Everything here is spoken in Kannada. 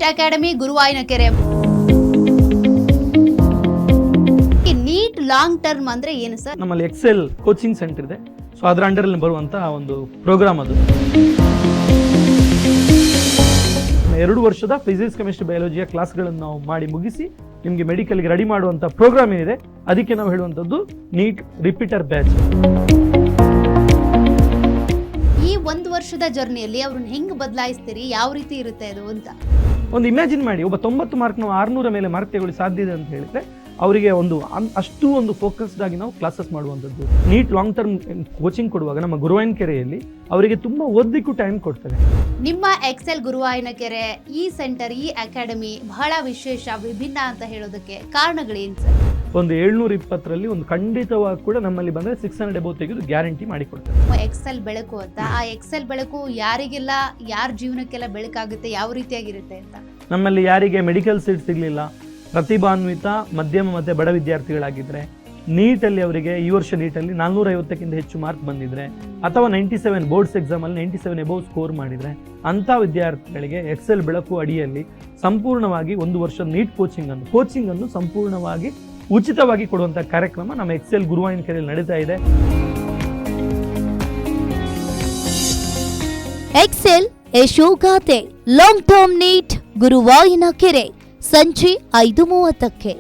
Neat academy Guruvayanakere. NEET long term ಅಂದ್ರೆ ಏನು ಸರ್? ನಮ್ಮಲ್ಲಿ ಎಕ್ಸೆಲ್ ಕೋಚಿಂಗ್ ಸೆಂಟರ್ ಇದೆ. ಸೊ ಅದರ ಅಂಡರಲ್ಲಿ ಬರುವಂತಹ ಒಂದು ಪ್ರೋಗ್ರಾಮ್ ಅದು. 2 ವರ್ಷದ ಫಿಸಿಕ್ಸ್ ಕೆಮಿಸ್ಟ್ರಿ ಬಯಾಲಜಿಯ ಕ್ಲಾಸ್ಗಳನ್ನು ನಾವು ಮಾಡಿ ಮುಗಿಸಿ ನಿಮಗೆ ಮೆಡಿಕಲ್ಗೆ ರೆಡಿ ಮಾಡುವಂಥ ಪ್ರೋಗ್ರಾಮ್ ಏನಿದೆ ಅದಕ್ಕೆ ನಾವು ಹೇಳುವಂಥದ್ದು ನೀಟ್ ರಿಪೀಟರ್ ಬ್ಯಾಚ್. ಈ 1 ವರ್ಷದ ಜರ್ನಿಯಲ್ಲಿ ಅವ್ರನ್ನ ಹೆಂಗ್ ಬದಲಾಯಿಸ್ತೀರಿ, ಯಾವ ರೀತಿ ಇರುತ್ತೆ ಅದು ಅಂತ ಒಂದು ಇಮ್ಯಾಜಿನ್ ಮಾಡಿ. ಒಬ್ಬ 90 ಮಾರ್ಕ್ ನಾವು 600 ಮೇಲೆ ಮಾರ್ಕ್ ತಗೊಳ್ಳಿ ಸಾಧ್ಯ ಇದೆ ಅಂತ ಹೇಳಿದ್ರೆ ಅವರಿಗೆ ಅಷ್ಟು ಫೋಕಸ್ಡ್ ಆಗಿ ನಾವು ಕ್ಲಾಸಸ್ ಮಾಡುವಂಥದ್ದು. ನೀಟ್ ಲಾಂಗ್ ಟರ್ಮ್ ಕೋಚಿಂಗ್ ಕೊಡುವಾಗ ನಮ್ಮ ಗುರುವಾಯನಕೆರೆಯಲ್ಲಿ ಅವರಿಗೆ ತುಂಬಾ ಓದಲಿಕ್ಕೂ ಟೈಮ್ ಕೊಡ್ತಾರೆ. ನಿಮ್ಮ ಎಕ್ಸೆಲ್ ಗುರುವಾಯನಕೆರೆ ಈ ಸೆಂಟರ್, ಈ ಅಕಾಡೆಮಿ ಬಹಳ ವಿಶೇಷ, ವಿಭಿನ್ನ ಅಂತ ಹೇಳೋದಕ್ಕೆ ಕಾರಣಗಳೇನು ಸರ್? ಒಂದು 720ರಲ್ಲಿ ಒಂದು ಖಂಡಿತವಾಗಿ ಕೂಡ ನಮ್ಮಲ್ಲಿ ಬಂದರೆ 600 ಅಬೌವ್ ತೆಗೆದು ಗ್ಯಾರಂಟಿ ಮಾಡಿ ಕೊಡ್ತಾರೆ. ಎಕ್ಸೆಲ್ ಬೆಳಕು ಅಂತ, ಆ ಎಕ್ಸೆಲ್ ಬೆಳಕು ಯಾರಿಗೆಲ್ಲ, ಯಾರ ಜೀವನಕ್ಕೆಲ್ಲ ಬೆಳಕಾಗುತ್ತೆ, ಯಾವ ರೀತಿಯಾಗಿರುತ್ತೆ ಅಂತ? ನಮ್ಮಲ್ಲಿ ಯಾರಿಗೆ ಮೆಡಿಕಲ್ ಸೀಟ್ ಸಿಗಲಿಲ್ಲ, ಪ್ರತಿಭಾನ್ವಿತ ಮಧ್ಯಮ ಮತ್ತು ಬಡ ವಿದ್ಯಾರ್ಥಿಗಳಾಗಿದ್ದರೆ, ನೀಟಲ್ಲಿ ಅವರಿಗೆ ಈ ವರ್ಷ ನೀಟಲ್ಲಿ 450ಕ್ಕಿಂತ ಹೆಚ್ಚು ಮಾರ್ಕ್ ಬಂದಿದ್ರೆ, ಅಥವಾ 97 ಬೋರ್ಡ್ಸ್ ಎಕ್ಸಾಮಲ್ಲಿ 97 ಅಬೌವ್ ಸ್ಕೋರ್ ಮಾಡಿದರೆ, ಅಂಥ ವಿದ್ಯಾರ್ಥಿಗಳಿಗೆ ಎಕ್ಸೆಲ್ ಬೆಳಕು ಅಡಿಯಲ್ಲಿ ಸಂಪೂರ್ಣವಾಗಿ 1 ವರ್ಷ ನೀಟ್ ಕೋಚಿಂಗನ್ನು ಸಂಪೂರ್ಣವಾಗಿ ಉಚಿತವಾಗಿ ಕೊಡುವಂಥ ಕಾರ್ಯಕ್ರಮ ನಮ್ಮ ಎಕ್ಸೆಲ್ ಗುರುವಾಯನಕೆರೆಯಲ್ಲಿ ನಡೀತಾ ಇದೆ. ಎಕ್ಸೆಲ್ ಯಶೋಗಾಥೆ ಲಾಂಗ್ ಟರ್ಮ್ ನೀಟ್ ಗುರುವಾಯನಕೆರೆ ಸಂಜೆ 5:30ಕ್ಕೆ.